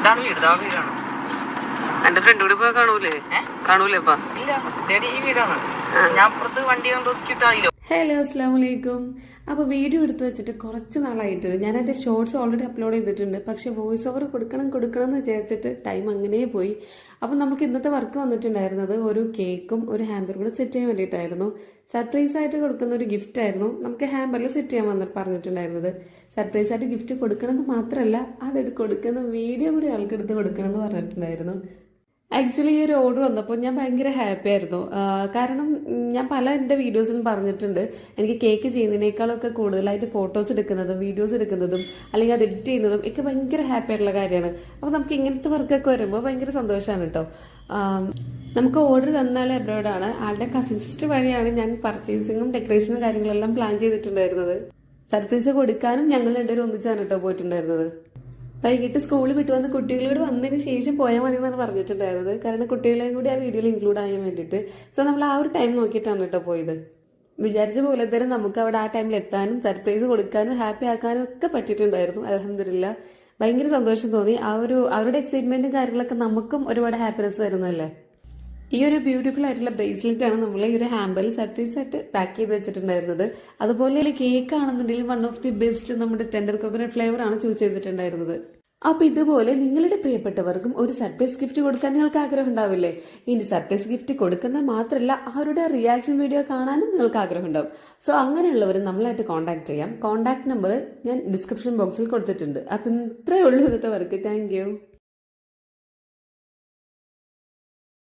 ഇതാണ് വീട്, ഇതാ വീടാണ്. എന്റെ ഫ്രണ്ട് കൂടി പോയി കാണൂലേ? കാണൂലേ ഇപ്പൊ? ഇല്ല, ഈ വീടാണ്. ഞാൻ അപ്പുറത്ത് വണ്ടി കൊണ്ട് ഒതുക്കിയിട്ടായില്ലോ. ഹലോ, അസ്സാം വലൈക്കും. അപ്പോൾ വീഡിയോ എടുത്തു വെച്ചിട്ട് കുറച്ച് നാളായിട്ടുണ്ട്. ഞാൻ എൻ്റെ ഷോർട്സ് ഓൾറെഡി അപ്ലോഡ് ചെയ്തിട്ടുണ്ട്. പക്ഷേ വോയിസ് ഓവർ കൊടുക്കണം എന്ന് വിചാരിച്ചിട്ട് ടൈം അങ്ങനെ പോയി. അപ്പം നമുക്ക് ഇന്നത്തെ വർക്ക് വന്നിട്ടുണ്ടായിരുന്നത് ഒരു കേക്കും ഒരു ഹാമ്പറും കൂടെ സെറ്റ് ചെയ്യാൻ വേണ്ടിയിട്ടായിരുന്നു. സർപ്രൈസ് ആയിട്ട് കൊടുക്കുന്ന ഒരു ഗിഫ്റ്റ് ആയിരുന്നു നമുക്ക് ഹാമ്പറിൽ സെറ്റ് ചെയ്യാൻ പറഞ്ഞിട്ടുണ്ടായിരുന്നത്. സർപ്രൈസ് ആയിട്ട് ഗിഫ്റ്റ് കൊടുക്കണമെന്ന് മാത്രമല്ല, അത് കൊടുക്കുന്ന വീഡിയോ കൂടി ആൾക്കെടുത്ത് കൊടുക്കണമെന്ന് പറഞ്ഞിട്ടുണ്ടായിരുന്നു. ആക്ച്വലി ഈ ഒരു ഓർഡർ വന്നപ്പോൾ ഞാൻ ഭയങ്കര ഹാപ്പി ആയിരുന്നു. കാരണം ഞാൻ എൻ്റെ വീഡിയോസിലും പറഞ്ഞിട്ടുണ്ട്, എനിക്ക് കേക്ക് ചെയ്യുന്നതിനേക്കാളൊക്കെ കൂടുതലായിട്ട് ഫോട്ടോസ് എടുക്കുന്നതും വീഡിയോസ് എടുക്കുന്നതും അല്ലെങ്കിൽ അത് എഡിറ്റ് ചെയ്യുന്നതും ഒക്കെ ഭയങ്കര ഹാപ്പി ആയിട്ടുള്ള കാര്യമാണ്. അപ്പോൾ നമുക്ക് ഇങ്ങനത്തെ വർക്കൊക്കെ വരുമ്പോൾ ഭയങ്കര സന്തോഷമാണ് കേട്ടോ. നമുക്ക് ഓർഡർ തന്നാളെ അബ്രോഡാണ്. ആളുടെ കസിൻ സിസ്റ്റർ വഴിയാണ് ഞാൻ പർച്ചേസിങ്ങും ഡെക്കറേഷനും കാര്യങ്ങളെല്ലാം പ്ലാൻ ചെയ്തിട്ടുണ്ടായിരുന്നത്. സർപ്രൈസ് കൊടുക്കാനും ഞങ്ങൾ രണ്ടുപേരും ഒന്നിച്ചാണ് കേട്ടോ പോയിട്ടുണ്ടായിരുന്നത്. വൈകിട്ട് സ്കൂളിൽ വിട്ടു വന്ന് കുട്ടികളോട് വന്നതിന് ശേഷം പോയാൽ മതി എന്നാണ് പറഞ്ഞിട്ടുണ്ടായിരുന്നത്. കാരണം കുട്ടികളെയും കൂടി ആ വീഡിയോയിൽ ഇൻക്ലൂഡ് ആകാൻ വേണ്ടിയിട്ട്. സോ നമ്മൾ ആ ഒരു ടൈം നോക്കിയിട്ടാണ് കേട്ടോ പോയത്. വിചാരിച്ച പോലെ തന്നെ നമുക്ക് അവിടെ ആ ടൈമിൽ എത്താനും സർപ്രൈസ് കൊടുക്കാനും ഹാപ്പി ആക്കാനും ഒക്കെ പറ്റിയിട്ടുണ്ടായിരുന്നു. അൽഹംദുലില്ലാ, ഭയങ്കര സന്തോഷം തോന്നി. അവരുടെ എക്സൈറ്റ്മെന്റും കാര്യങ്ങളൊക്കെ നമുക്കും ഒരുപാട് ഹാപ്പിനെസ് തരുന്നല്ലേ. ഈ ഒരു ബ്യൂട്ടിഫുൾ ആയിട്ടുള്ള ബ്രേസ്ലെറ്റ് ആണ് നമ്മൾ ഈ ഒരു ഹാമ്പറിൽ സർപ്രൈസ് ആയിട്ട് പാക്ക് ചെയ്ത് വെച്ചിട്ടുണ്ടായിരുന്നത്. അതുപോലെ കേക്ക് ആണെന്നുണ്ടെങ്കിൽ വൺ ഓഫ് ദി ബെസ്റ്റ് നമ്മുടെ ടെൻഡർ കോക്കനട്ട് ഫ്ലേവർ ആണ് ചൂസ് ചെയ്തിട്ടുണ്ടായിരുന്നത്. അപ്പൊ ഇതുപോലെ നിങ്ങളുടെ പ്രിയപ്പെട്ടവർക്കും ഒരു സർപ്രൈസ് ഗിഫ്റ്റ് കൊടുക്കാൻ നിങ്ങൾക്ക് ആഗ്രഹം ഉണ്ടാവില്ലേ? ഇനി സർപ്രൈസ് ഗിഫ്റ്റ് കൊടുക്കുന്ന മാത്രമല്ല, അവരുടെ റിയാക്ഷൻ വീഡിയോ കാണാനും നിങ്ങൾക്ക് ആഗ്രഹം ഉണ്ടാവും. സോ അങ്ങനെയുള്ളവർ നമ്മളായിട്ട് കോൺടാക്ട് ചെയ്യാം. കോൺടാക്ട് നമ്പർ ഞാൻ ഡിസ്ക്രിപ്ഷൻ ബോക്സിൽ കൊടുത്തിട്ടുണ്ട്. അപ്പം ഇത്രയേ ഉള്ളൂ ഇന്നത്തെ വർക്ക്. Thank you.